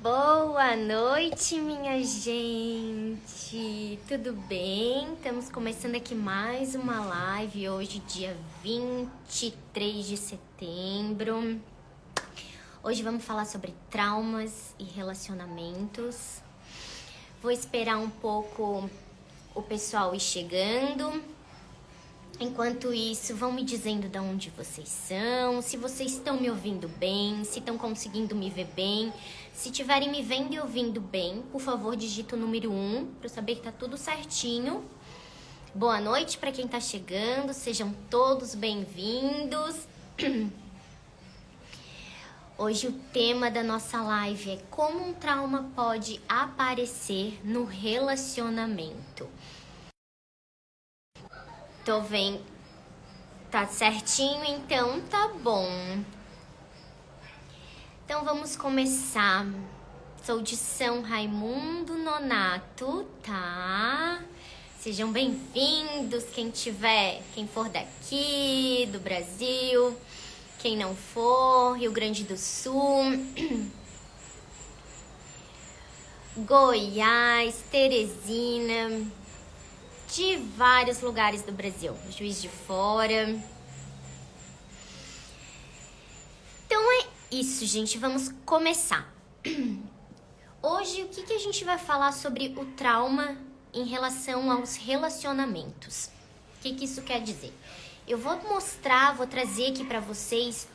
Boa noite, minha gente! Tudo bem? Estamos começando aqui mais uma live hoje, dia 23 de setembro. Hoje vamos falar sobre traumas e relacionamentos. Vou esperar um pouco o pessoal ir chegando. Enquanto isso, vão me dizendo de onde vocês são, se vocês estão me ouvindo bem, se estão conseguindo me ver bem. Se estiverem me vendo e ouvindo bem, por favor, digita o número 1 para eu saber que tá tudo certinho. Boa noite para quem está chegando, sejam todos bem-vindos. Hoje o tema da nossa live é como um trauma pode aparecer no relacionamento. Tô vendo, tá certinho? Então tá bom. Então vamos começar. Sou de São Raimundo Nonato, tá? Sejam bem-vindos, quem for daqui, do Brasil, quem não for, Rio Grande do Sul, Goiás, Teresina, de vários lugares do Brasil, Juiz de Fora. Então é isso, gente, vamos começar. Hoje, o que a gente vai falar sobre o trauma em relação aos relacionamentos? O que isso quer dizer? Eu vou trazer aqui para vocês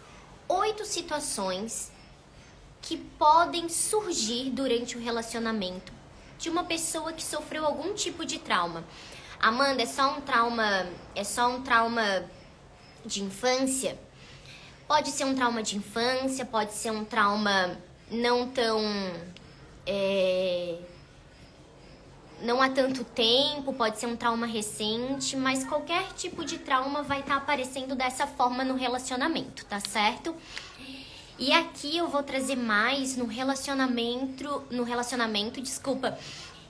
8 situações que podem surgir durante o relacionamento de uma pessoa que sofreu algum tipo de trauma. Amanda, é só um trauma de infância? Pode ser um trauma de infância, pode ser um trauma não há tanto tempo, pode ser um trauma recente, mas qualquer tipo de trauma vai estar aparecendo dessa forma no relacionamento, tá certo? E aqui eu vou trazer mais no relacionamento,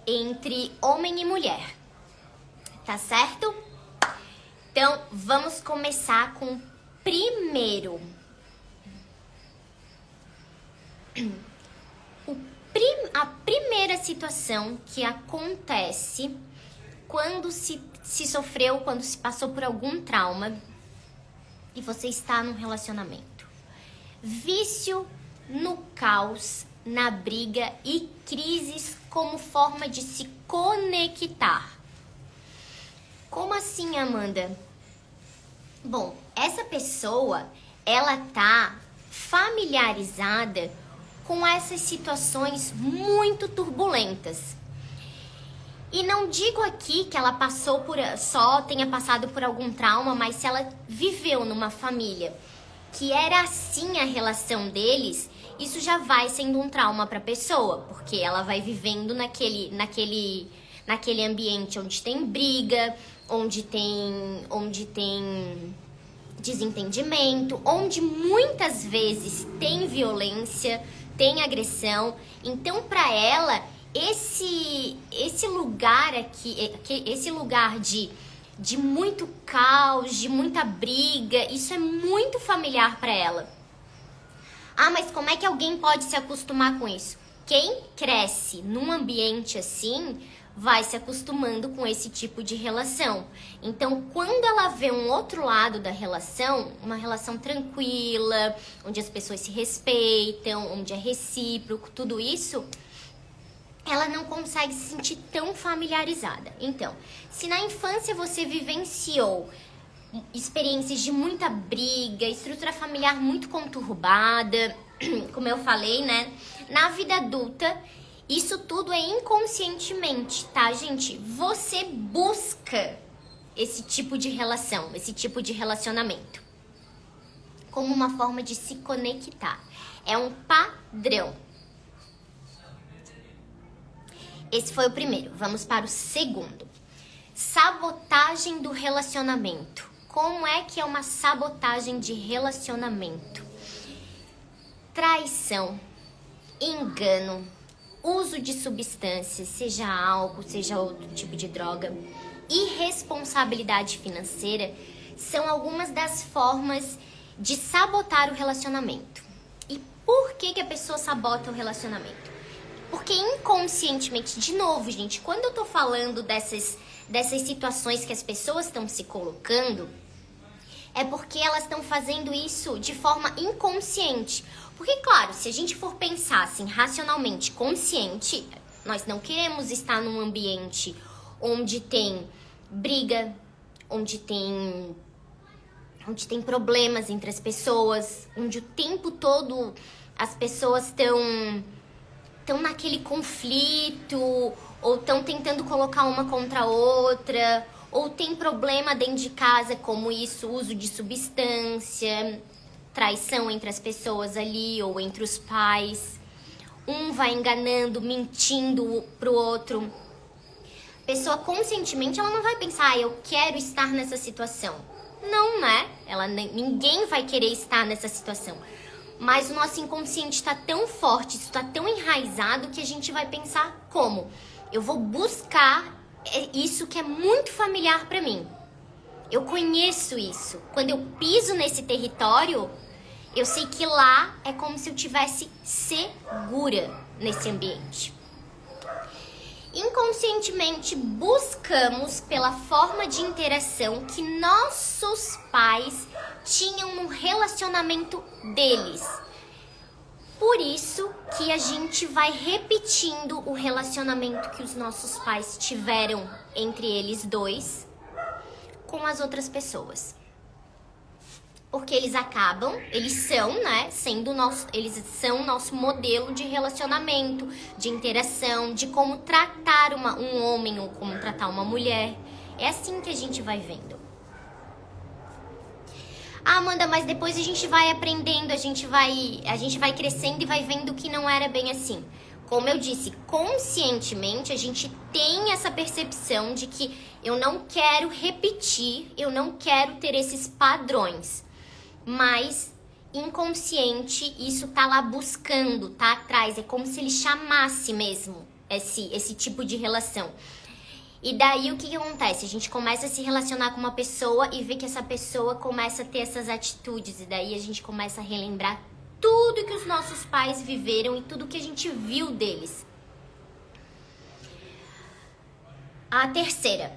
entre homem e mulher, tá certo? Então, vamos começar com o primeiro. A primeira situação que acontece quando se passou por algum trauma e você está num relacionamento. Vício no caos, na briga e crises como forma de se conectar. Como assim, Amanda? Bom, essa pessoa, ela tá familiarizada com essas situações muito turbulentas. E não digo aqui que ela tenha passado por algum trauma, mas se ela viveu numa família que era assim a relação deles, isso já vai sendo um trauma para a pessoa, porque ela vai vivendo naquele ambiente onde tem briga, onde tem desentendimento, onde muitas vezes tem violência, tem agressão. Então, para ela, esse lugar aqui, esse lugar de muito caos, de muita briga, isso é muito familiar para ela. Ah, mas como é que alguém pode se acostumar com isso? Quem cresce num ambiente assim vai se acostumando com esse tipo de relação. Então, quando ela vê um outro lado da relação, uma relação tranquila, onde as pessoas se respeitam, onde é recíproco, tudo isso, ela não consegue se sentir tão familiarizada. Então, se na infância você vivenciou experiências de muita briga, estrutura familiar muito conturbada, como eu falei, né? Na vida adulta, isso tudo é inconscientemente, tá, gente? Você busca esse tipo de relação, esse tipo de relacionamento como uma forma de se conectar. É um padrão. Esse foi o primeiro. Vamos para o segundo. Sabotagem do relacionamento. Como é que é uma sabotagem de relacionamento? Traição, engano, uso de substâncias, seja álcool, seja outro tipo de droga, irresponsabilidade financeira, são algumas das formas de sabotar o relacionamento. E por que a pessoa sabota o relacionamento? Porque inconscientemente, de novo, gente, quando eu tô falando dessas situações que as pessoas estão se colocando, é porque elas estão fazendo isso de forma inconsciente. Porque, claro, se a gente for pensar assim, racionalmente, consciente, nós não queremos estar num ambiente onde tem briga, onde tem problemas entre as pessoas, onde o tempo todo as pessoas estão naquele conflito, ou estão tentando colocar uma contra a outra, ou tem problema dentro de casa, como isso, uso de substância, traição entre as pessoas ali, ou entre os pais. Um vai enganando, mentindo pro outro. A pessoa conscientemente, ela não vai pensar, eu quero estar nessa situação. Não, né? Ninguém vai querer estar nessa situação. Mas o nosso inconsciente está tão forte, isso está tão enraizado que a gente vai pensar como? Eu vou buscar isso que é muito familiar para mim. Eu conheço isso. Quando eu piso nesse território, eu sei que lá é como se eu tivesse segura nesse ambiente. Inconscientemente buscamos pela forma de interação que nossos pais tinham no relacionamento deles. Por isso que a gente vai repetindo o relacionamento que os nossos pais tiveram entre eles dois com as outras pessoas. Porque eles são, né, eles são o nosso modelo de relacionamento, de interação, de como tratar um homem ou como tratar uma mulher. É assim que a gente vai vendo. Ah, Amanda, mas depois a gente vai aprendendo, a gente vai crescendo e vai vendo que não era bem assim. Como eu disse, conscientemente a gente tem essa percepção de que eu não quero repetir, eu não quero ter esses padrões. Mas inconsciente, isso tá lá buscando, tá atrás, é como se ele chamasse mesmo esse tipo de relação. E daí o que acontece? A gente começa a se relacionar com uma pessoa e vê que essa pessoa começa a ter essas atitudes, e daí a gente começa a relembrar tudo que os nossos pais viveram e tudo que a gente viu deles. A terceira,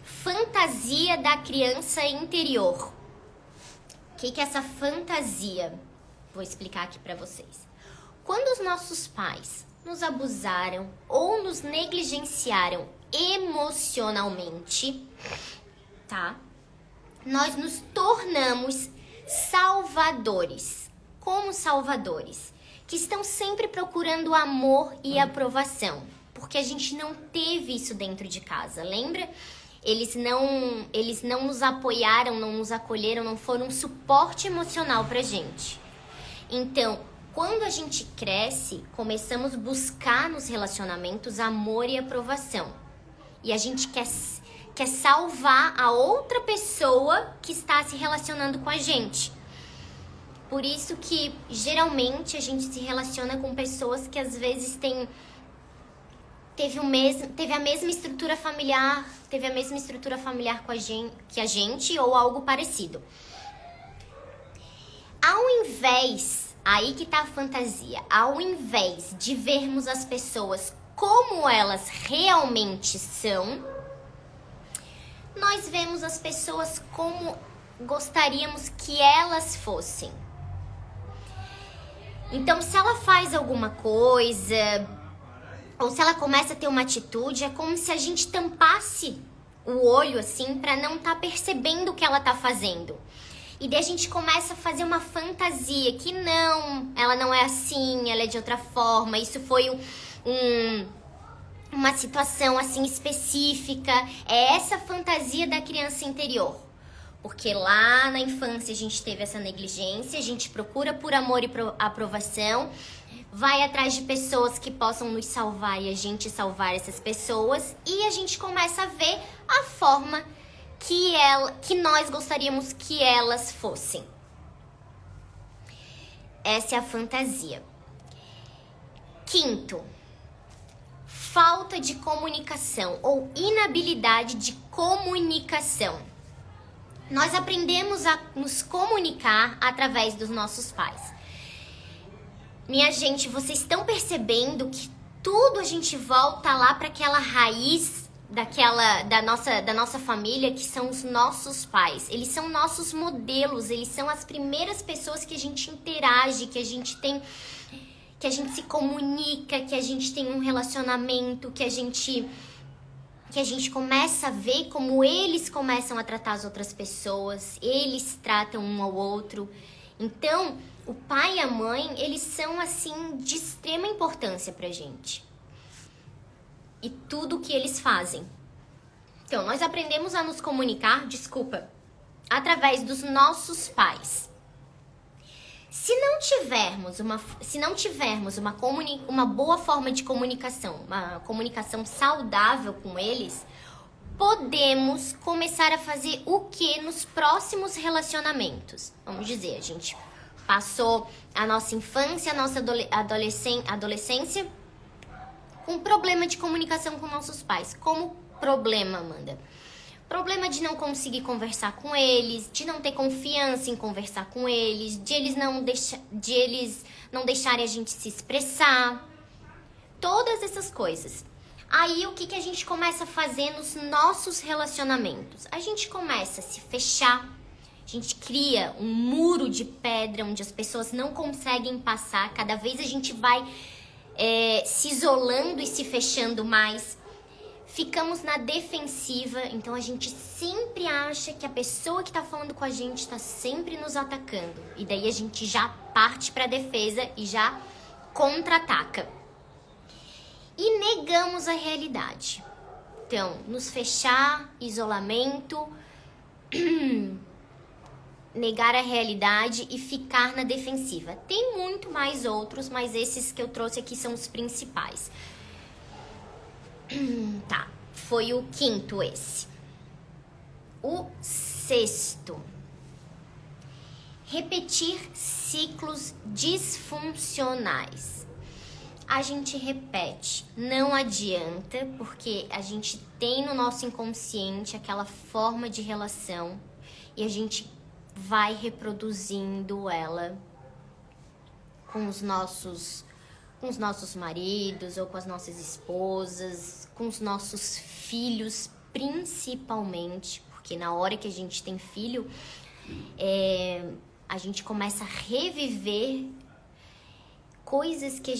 fantasia da criança interior. O que é essa fantasia? Vou explicar aqui pra vocês. Quando os nossos pais nos abusaram ou nos negligenciaram emocionalmente, tá? Nós nos tornamos salvadores. Como salvadores? Que estão sempre procurando amor e aprovação. Porque a gente não teve isso dentro de casa, lembra? Eles não nos apoiaram, não nos acolheram, não foram um suporte emocional pra gente. Então, quando a gente cresce, começamos a buscar nos relacionamentos amor e aprovação. E a gente quer salvar a outra pessoa que está se relacionando com a gente. Por isso que, geralmente, a gente se relaciona com pessoas que às vezes teve a mesma estrutura familiar que a gente ou algo parecido. Ao invés, aí que tá a fantasia, ao invés de vermos as pessoas como elas realmente são, nós vemos as pessoas como gostaríamos que elas fossem. Então, se ela faz alguma coisa, ou se ela começa a ter uma atitude, é como se a gente tampasse o olho assim pra não tá percebendo o que ela tá fazendo. E daí a gente começa a fazer uma fantasia que não, ela não é assim, ela é de outra forma. Isso foi uma situação assim específica. É essa fantasia da criança interior. Porque lá na infância a gente teve essa negligência, a gente procura por amor e aprovação, vai atrás de pessoas que possam nos salvar e a gente salvar essas pessoas, e a gente começa a ver a forma que nós gostaríamos que elas fossem. Essa é a fantasia. Quinto, falta de comunicação ou inabilidade de comunicação. Nós aprendemos a nos comunicar através dos nossos pais. Minha gente, vocês estão percebendo que tudo a gente volta lá para aquela raiz da nossa família, que são os nossos pais. Eles são nossos modelos, eles são as primeiras pessoas que a gente interage, que a gente se comunica, que a gente tem um relacionamento, que a gente começa a ver como eles começam a tratar as outras pessoas, eles tratam um ao outro. Então, o pai e a mãe, eles são, assim, de extrema importância pra gente. E tudo que eles fazem. Então, nós aprendemos a nos comunicar, através dos nossos pais. Se não tivermos uma boa forma de comunicação, uma comunicação saudável com eles, podemos começar a fazer o que nos próximos relacionamentos? Vamos dizer, a gente passou a nossa infância, a nossa adolescência com problema de comunicação com nossos pais. Como problema, Amanda? Problema de não conseguir conversar com eles, de não ter confiança em conversar com eles, de eles não deixarem a gente se expressar. Todas essas coisas. Aí, o que a gente começa a fazer nos nossos relacionamentos? A gente começa a se fechar, a gente cria um muro de pedra onde as pessoas não conseguem passar. Cada vez a gente vai se isolando e se fechando mais. Ficamos na defensiva, então a gente sempre acha que a pessoa que está falando com a gente está sempre nos atacando. E daí a gente já parte para a defesa e já contra-ataca. E negamos a realidade. Então, nos fechar, isolamento, negar a realidade e ficar na defensiva. Tem muito mais outros, mas esses que eu trouxe aqui são os principais. Tá, foi o quinto esse. O sexto. Repetir ciclos disfuncionais. A gente repete, não adianta, porque a gente tem no nosso inconsciente aquela forma de relação e a gente vai reproduzindo ela com os nossos maridos ou com as nossas esposas, com os nossos filhos, principalmente, porque na hora que a gente tem filho, a gente começa a reviver coisas que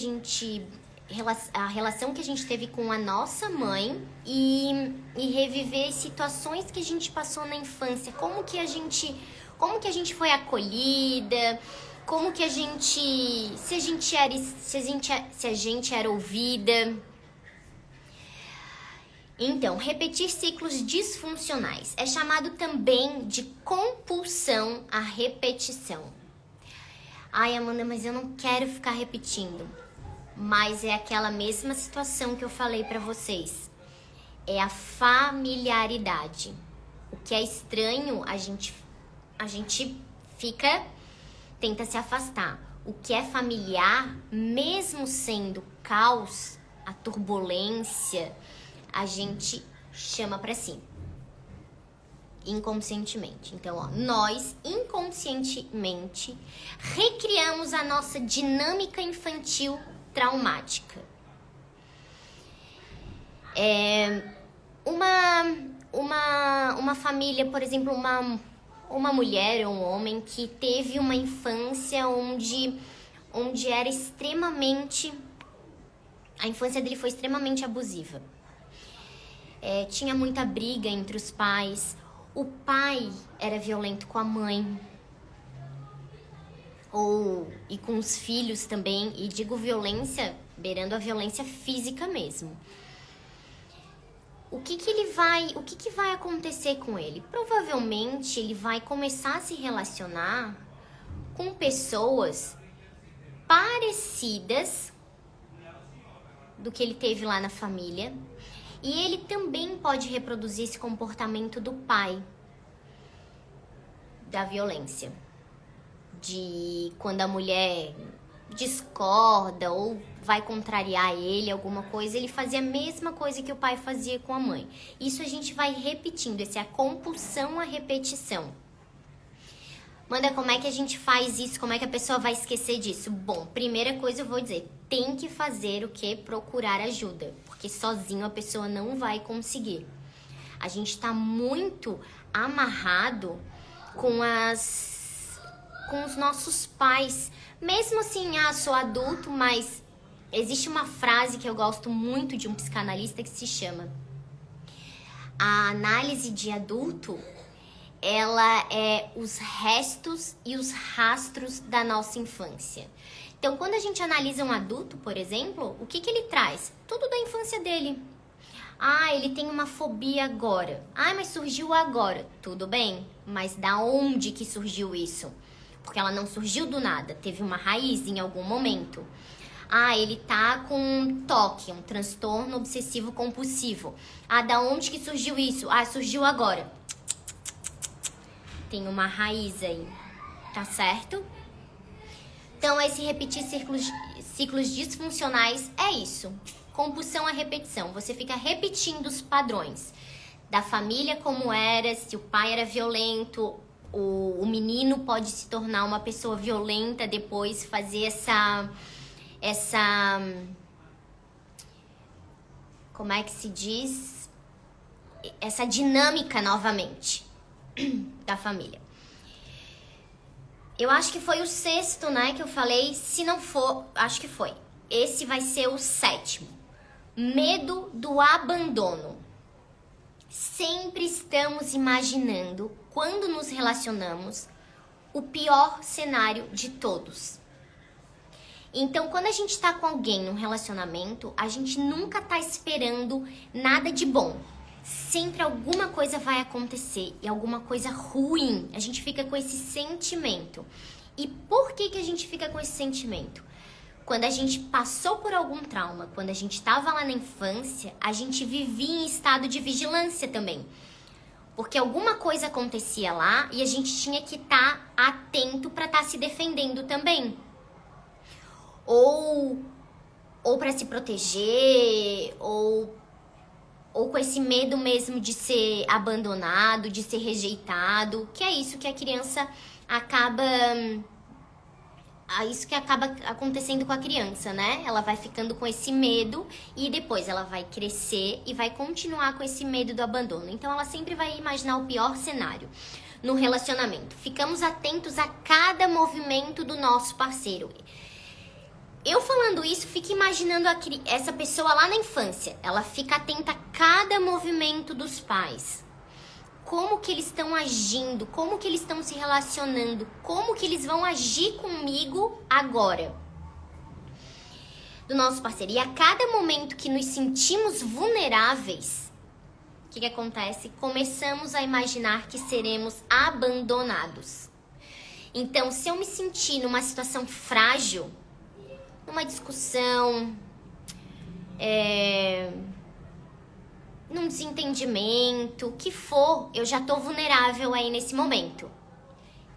a relação que a gente teve com a nossa mãe e reviver situações que a gente passou na infância, como que a gente foi acolhida, como que se a gente era ouvida. Então, repetir ciclos disfuncionais é chamado também de compulsão à repetição. Ai, Amanda, mas eu não quero ficar repetindo. Mas é aquela mesma situação que eu falei pra vocês. É a familiaridade. O que é estranho, a gente tenta se afastar. O que é familiar, mesmo sendo caos, a turbulência, a gente chama pra si. Inconscientemente. Então, nós inconscientemente recriamos a nossa dinâmica infantil traumática. Uma família, por exemplo, uma mulher ou um homem que teve uma infância onde era extremamente... A infância dele foi extremamente abusiva. Tinha muita briga entre os pais. O pai era violento com a mãe. E com os filhos também. E digo violência, beirando a violência física mesmo. O que vai acontecer com ele? Provavelmente ele vai começar a se relacionar com pessoas parecidas do que ele teve lá na família. E ele também pode reproduzir esse comportamento do pai, da violência. De quando a mulher discorda ou vai contrariar ele, alguma coisa, ele fazia a mesma coisa que o pai fazia com a mãe. Isso a gente vai repetindo, essa é a compulsão à repetição. Manda, como é que a gente faz isso? Como é que a pessoa vai esquecer disso? Bom, primeira coisa eu vou dizer, tem que fazer o quê? Procurar ajuda, porque sozinho a pessoa não vai conseguir. A gente tá muito amarrado com os nossos pais. Mesmo assim, sou adulto, mas existe uma frase que eu gosto muito de um psicanalista que se chama: a análise de adulto, ela é os restos e os rastros da nossa infância. Então, quando a gente analisa um adulto, por exemplo, o que ele traz? Tudo da infância dele. Ele tem uma fobia agora. Mas surgiu agora. Tudo bem, mas da onde que surgiu isso? Porque ela não surgiu do nada, teve uma raiz em algum momento. Ele tá com um TOC, um transtorno obsessivo compulsivo. Da onde que surgiu isso? Surgiu agora. Tem uma raiz aí, tá certo? Então, esse repetir ciclos disfuncionais é isso. Compulsão é repetição. Você fica repetindo os padrões da família como era, se o pai era violento, o menino pode se tornar uma pessoa violenta depois, fazer essa como é que se diz? Essa dinâmica novamente da família. Eu acho que foi o 6º, né, que eu falei. Se não for, acho que foi. Esse vai ser o 7º. Medo do abandono. Sempre estamos imaginando, quando nos relacionamos, o pior cenário de todos. Então, quando a gente tá com alguém num relacionamento, a gente nunca tá esperando nada de bom. Sempre alguma coisa vai acontecer e alguma coisa ruim. A gente fica com esse sentimento. E por que a gente fica com esse sentimento? Quando a gente passou por algum trauma, quando a gente estava lá na infância, a gente vivia em estado de vigilância também. Porque alguma coisa acontecia lá e a gente tinha que estar atento para estar se defendendo também. Ou para se proteger, ou com esse medo mesmo de ser abandonado, de ser rejeitado, que é isso que a criança acaba... isso que acaba acontecendo com a criança, né? Ela vai ficando com esse medo e depois ela vai crescer e vai continuar com esse medo do abandono. Então ela sempre vai imaginar o pior cenário no relacionamento. Ficamos atentos a cada movimento do nosso parceiro. Eu falando isso, fico imaginando essa pessoa lá na infância. Ela fica atenta a cada movimento dos pais. Como que eles estão agindo, como que eles estão se relacionando, como que eles vão agir comigo agora. Do nosso parceiro. E a cada momento que nos sentimos vulneráveis, o que acontece? Começamos a imaginar que seremos abandonados. Então, se eu me sentir numa situação frágil, numa discussão, num desentendimento, o que for, eu já tô vulnerável aí nesse momento.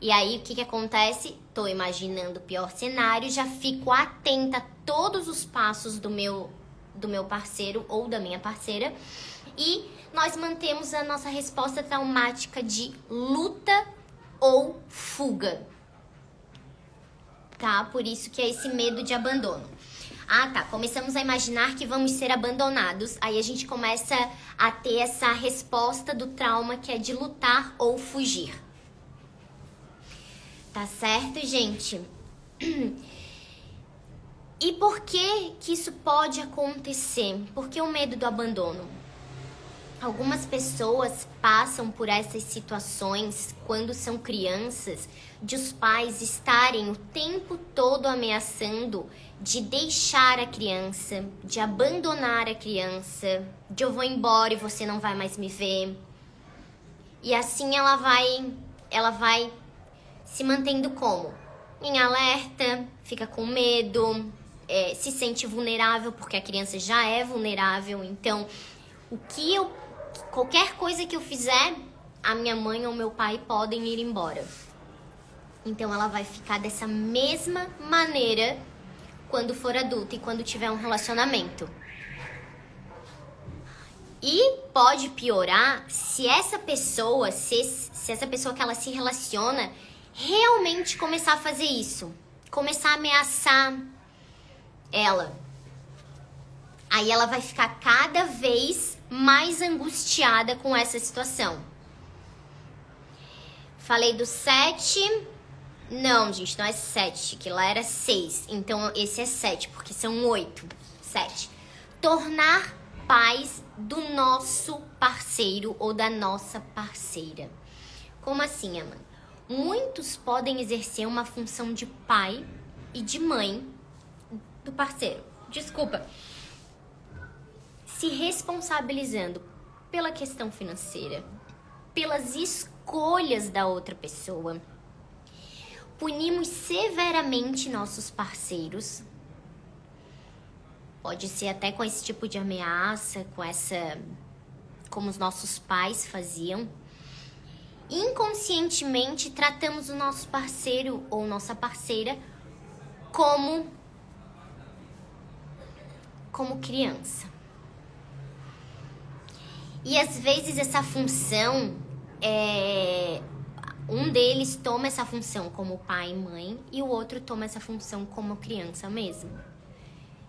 E aí, o que acontece? Tô imaginando o pior cenário, já fico atenta a todos os passos do meu parceiro ou da minha parceira. E nós mantemos a nossa resposta traumática de luta ou fuga. Tá? Por isso que é esse medo de abandono. Começamos a imaginar que vamos ser abandonados. Aí a gente começa a ter essa resposta do trauma que é de lutar ou fugir. Tá certo, gente? E por que isso pode acontecer? Por que o medo do abandono? Algumas pessoas passam por essas situações quando são crianças, de os pais estarem o tempo todo ameaçando de deixar a criança, de abandonar a criança, de eu vou embora e você não vai mais me ver. E assim ela vai se mantendo como? Em alerta, fica com medo, se sente vulnerável porque a criança já é vulnerável. Então, qualquer coisa que eu fizer, a minha mãe ou meu pai podem ir embora. Então ela vai ficar dessa mesma maneira quando for adulta e quando tiver um relacionamento. E pode piorar se essa pessoa, se essa pessoa que ela se relaciona, realmente começar a fazer isso, começar a ameaçar ela, aí ela vai ficar cada vez mais angustiada com essa situação. Falei do 7. Não, gente, não é 7, que lá era 6. Então esse é 7, porque são 8. 7. Tornar pais do nosso parceiro ou da nossa parceira. Como assim, Amanda? Muitos podem exercer uma função de pai e de mãe do parceiro. Desculpa. Se responsabilizando pela questão financeira, pelas escolhas da outra pessoa. Punimos severamente nossos parceiros. Pode ser até com esse tipo de ameaça, como os nossos pais faziam. Inconscientemente tratamos o nosso parceiro ou nossa parceira como criança. E às vezes essa função, um deles toma essa função como pai e mãe e o outro toma essa função como criança mesmo.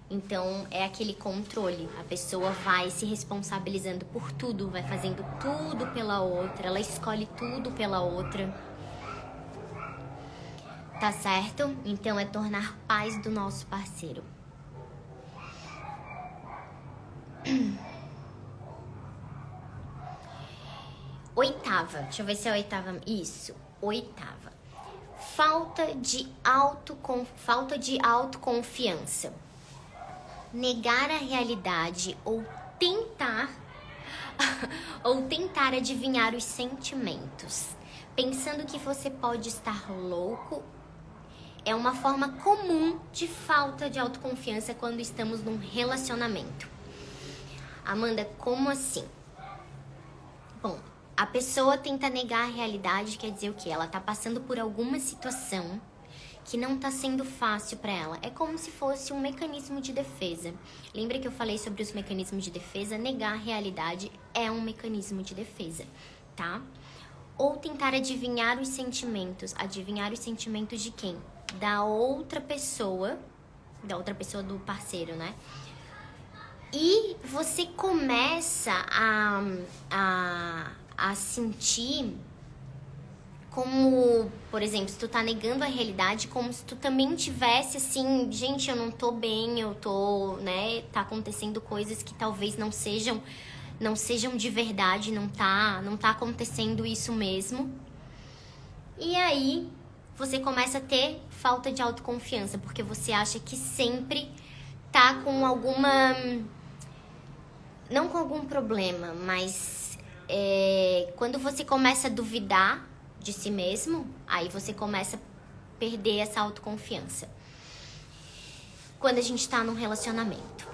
Então é aquele controle, a pessoa vai se responsabilizando por tudo, vai fazendo tudo pela outra, ela escolhe tudo pela outra. Tá certo? Então é tornar pais do nosso parceiro. Oitava, deixa eu ver se é a oitava. Isso, oitava. Falta de autoconfiança. Negar a realidade ou tentar adivinhar os sentimentos, pensando que você pode estar louco, é uma forma comum de falta de autoconfiança quando estamos num relacionamento. Amanda, como assim? Bom, a pessoa tenta negar a realidade, quer dizer o quê? Ela tá passando por alguma situação que não tá sendo fácil para ela. É como se fosse um mecanismo de defesa. Lembra que eu falei sobre os mecanismos de defesa? Negar a realidade é um mecanismo de defesa, tá? Ou tentar adivinhar os sentimentos. Adivinhar os sentimentos de quem? Da outra pessoa do parceiro, né? E você começa a sentir como, por exemplo, se tu tá negando a realidade, como se tu também tivesse assim, gente, eu não tô bem, eu tô, né, tá acontecendo coisas que talvez não sejam de verdade, não tá acontecendo isso mesmo. E aí, você começa a ter falta de autoconfiança, porque você acha que sempre tá com não com algum problema, mas quando você começa a duvidar de si mesmo, aí você começa a perder essa autoconfiança. Quando a gente tá num relacionamento.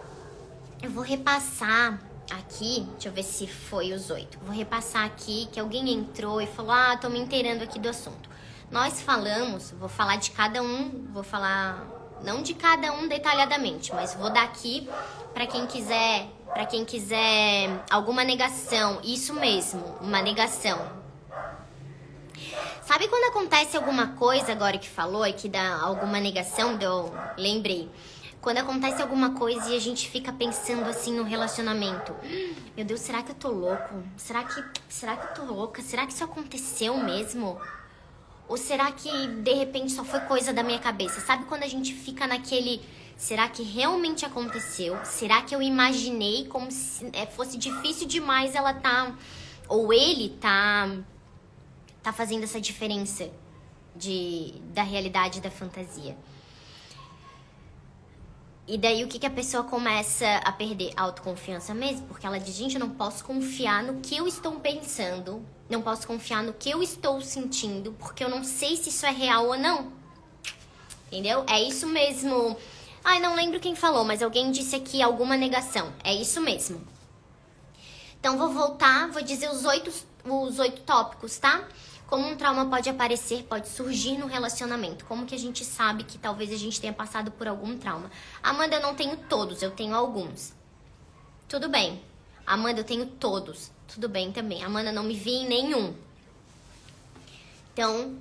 Eu vou repassar aqui, deixa eu ver se foi os 8. Vou repassar aqui que alguém entrou e falou, tô me inteirando aqui do assunto. Nós falamos, vou falar de cada um, vou falar, não de cada um detalhadamente, mas vou dar aqui para quem quiser alguma negação, isso mesmo, uma negação. Sabe quando acontece alguma coisa, agora que falou, e que dá alguma negação, eu lembrei. Quando acontece alguma coisa e a gente fica pensando assim no relacionamento. Meu Deus, será que eu tô louco? Será que eu tô louca? Será que isso aconteceu mesmo? Ou será que de repente só foi coisa da minha cabeça? Sabe quando a gente fica naquele... Será que realmente aconteceu? Será que eu imaginei como se fosse difícil demais ela tá... Ou ele tá fazendo essa diferença da realidade e da fantasia. E daí o que a pessoa começa a perder? A autoconfiança mesmo, porque ela diz, gente, eu não posso confiar no que eu estou pensando, não posso confiar no que eu estou sentindo, porque eu não sei se isso é real ou não. Entendeu? É isso mesmo. Ai, não lembro quem falou, mas alguém disse aqui alguma negação. É isso mesmo. Então vou voltar, vou dizer os 8 tópicos, tá? Como um trauma pode aparecer, pode surgir no relacionamento. Como que a gente sabe que talvez a gente tenha passado por algum trauma? Amanda, eu não tenho todos, eu tenho alguns. Tudo bem. Amanda, eu tenho todos. Tudo bem também. Amanda, não me vi em nenhum. Então,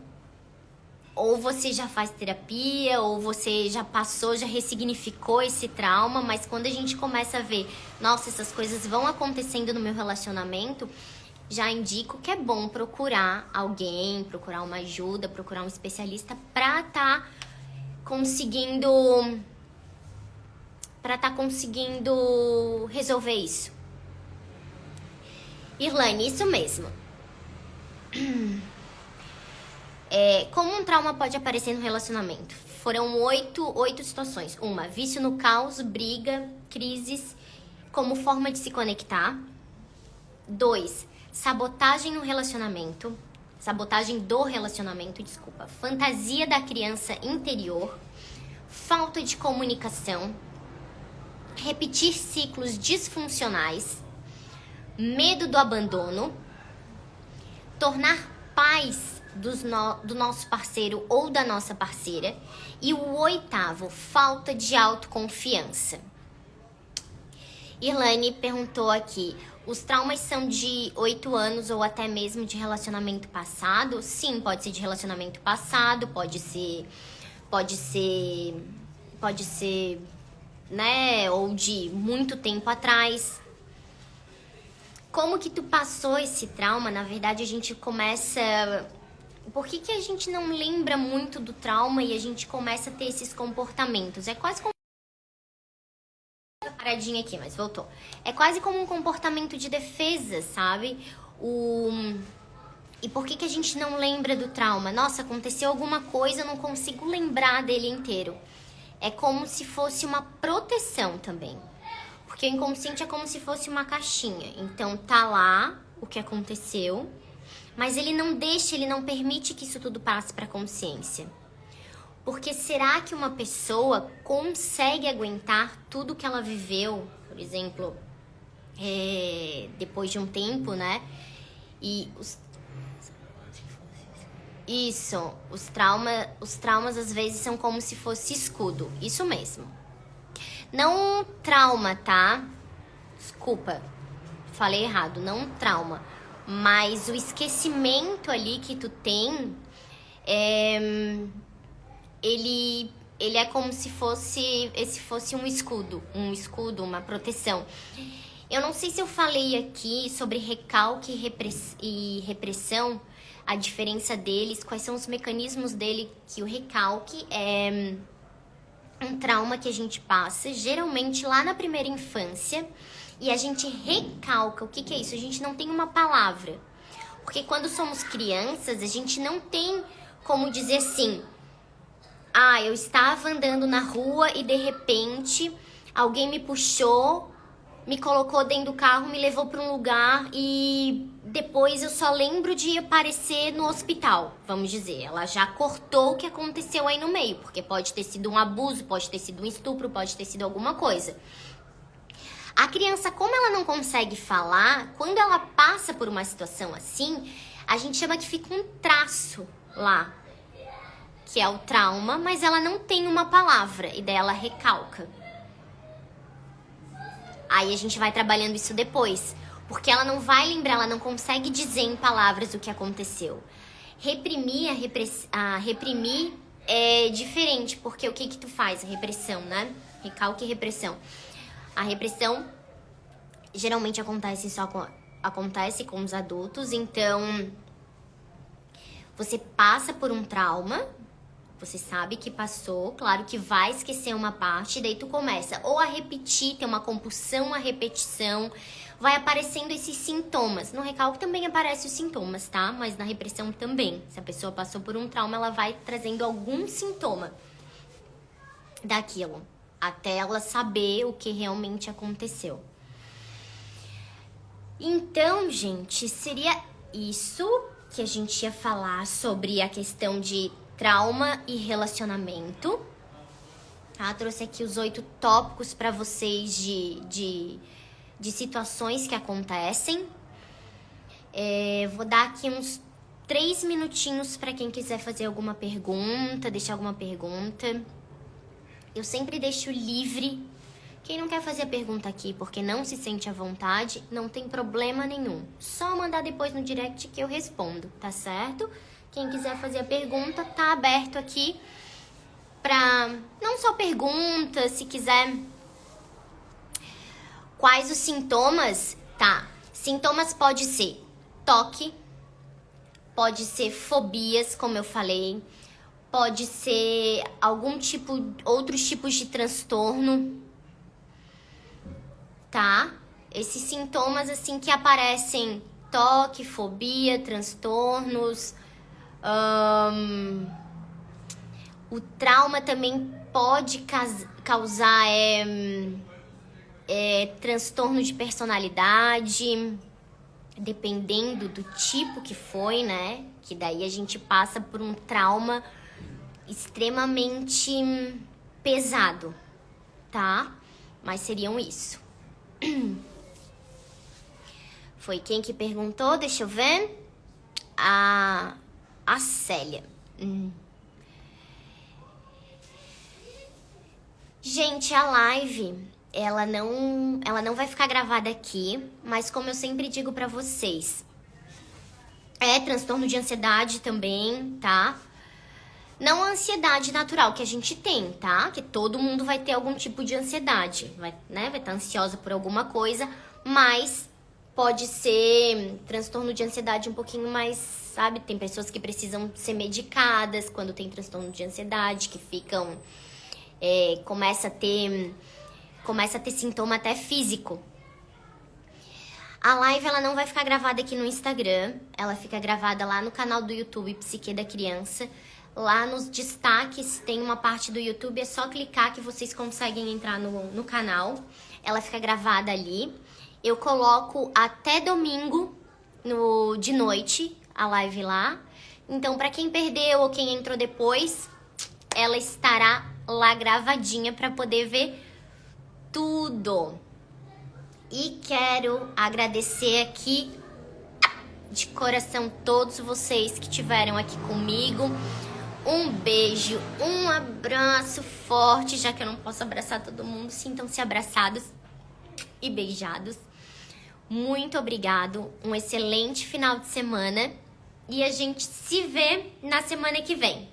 ou você já faz terapia, ou você já passou, já ressignificou esse trauma, mas quando a gente começa a ver, nossa, essas coisas vão acontecendo no meu relacionamento, já indico que é bom procurar alguém, procurar uma ajuda, procurar um especialista pra tá conseguindo resolver isso. Irlane, isso mesmo. Como um trauma pode aparecer no relacionamento? Foram oito situações. 1, vício no caos, briga, crises, como forma de se conectar. 2, sabotagem no relacionamento. Sabotagem do relacionamento, desculpa. Fantasia da criança interior. Falta de comunicação. Repetir ciclos disfuncionais. Medo do abandono. Tornar pais do nosso parceiro ou da nossa parceira. E o 8º, falta de autoconfiança. Irlane perguntou aqui, os traumas são de 8 anos ou até mesmo de relacionamento passado? Sim, pode ser de relacionamento passado, pode ser, né, ou de muito tempo atrás. Como que tu passou esse trauma? Na verdade, a gente começa... Por que a gente não lembra muito do trauma e a gente começa a ter esses comportamentos? É quase como... Paradinha aqui, mas voltou. É quase como um comportamento de defesa, sabe? E por que a gente não lembra do trauma? Nossa, aconteceu alguma coisa, eu não consigo lembrar dele inteiro. É como se fosse uma proteção também. Porque o inconsciente é como se fosse uma caixinha. Então tá lá o que aconteceu, mas ele não deixa, ele não permite que isso tudo passe para a consciência. Porque será que uma pessoa consegue aguentar tudo que ela viveu, por exemplo, depois de um tempo, né? E os traumas às vezes são como se fosse escudo, isso mesmo. Não trauma, tá? Desculpa, falei errado, não trauma. Mas o esquecimento ali que tu tem, ele é como se fosse um escudo, uma proteção. Eu não sei se eu falei aqui sobre recalque e repressão, a diferença deles, quais são os mecanismos dele, que o recalque é um trauma que a gente passa, geralmente lá na primeira infância, e a gente recalca. O que é isso? A gente não tem uma palavra. Porque quando somos crianças, a gente não tem como dizer assim, eu estava andando na rua e de repente alguém me puxou, me colocou dentro do carro, me levou para um lugar e depois eu só lembro de aparecer no hospital, vamos dizer. Ela já cortou o que aconteceu aí no meio, porque pode ter sido um abuso, pode ter sido um estupro, pode ter sido alguma coisa. A criança, como ela não consegue falar, quando ela passa por uma situação assim, a gente chama que fica um traço lá, que é o trauma, mas ela não tem uma palavra, e daí ela recalca. Aí a gente vai trabalhando isso depois, porque ela não vai lembrar, ela não consegue dizer em palavras o que aconteceu. Reprimir é diferente, porque o que tu faz? A repressão, né? Recalque e repressão. A repressão geralmente acontece com os adultos, então você passa por um trauma, você sabe que passou, claro que vai esquecer uma parte, daí tu começa ou a repetir, tem uma compulsão à repetição, vai aparecendo esses sintomas. No recalque também aparecem os sintomas, tá? Mas na repressão também. Se a pessoa passou por um trauma, ela vai trazendo algum sintoma daquilo, até ela saber o que realmente aconteceu. Então, gente, seria isso que a gente ia falar sobre a questão de trauma e relacionamento, tá? Trouxe aqui os 8 tópicos para vocês de situações que acontecem. Vou dar aqui uns 3 minutinhos para quem quiser fazer alguma pergunta, deixar alguma pergunta. Eu sempre deixo livre. Quem não quer fazer a pergunta aqui porque não se sente à vontade, não tem problema nenhum. Só mandar depois no direct que eu respondo, tá certo? Quem quiser fazer a pergunta, tá aberto aqui pra não só perguntas, se quiser. Quais os sintomas? Tá. Sintomas pode ser toque, pode ser fobias, como eu falei, pode ser outros tipos de transtorno, tá? Esses sintomas assim que aparecem, toque, fobia, transtornos, o trauma também pode causar transtorno de personalidade, dependendo do tipo que foi, né? Que daí a gente passa por um trauma extremamente pesado, tá? Mas seriam isso. Foi quem que perguntou? Deixa eu ver. A Célia. Gente, a live, ela não vai ficar gravada aqui, mas como eu sempre digo pra vocês, é transtorno de ansiedade também, tá? Não a ansiedade natural que a gente tem, tá? Que todo mundo vai ter algum tipo de ansiedade, vai estar ansiosa por alguma coisa, mas pode ser transtorno de ansiedade um pouquinho mais, sabe? Tem pessoas que precisam ser medicadas quando tem transtorno de ansiedade, que ficam... começa a ter sintoma até físico. A live, ela não vai ficar gravada aqui no Instagram, ela fica gravada lá no canal do YouTube Psique da Criança. Lá nos destaques tem uma parte do YouTube, é só clicar que vocês conseguem entrar no canal. Ela fica gravada ali. Eu coloco até domingo de noite a live lá. Então, pra quem perdeu ou quem entrou depois, ela estará lá gravadinha pra poder ver tudo. E quero agradecer aqui de coração todos vocês que estiveram aqui comigo. Um beijo, um abraço forte, já que eu não posso abraçar todo mundo, sintam-se abraçados e beijados. Muito obrigado, um excelente final de semana e a gente se vê na semana que vem.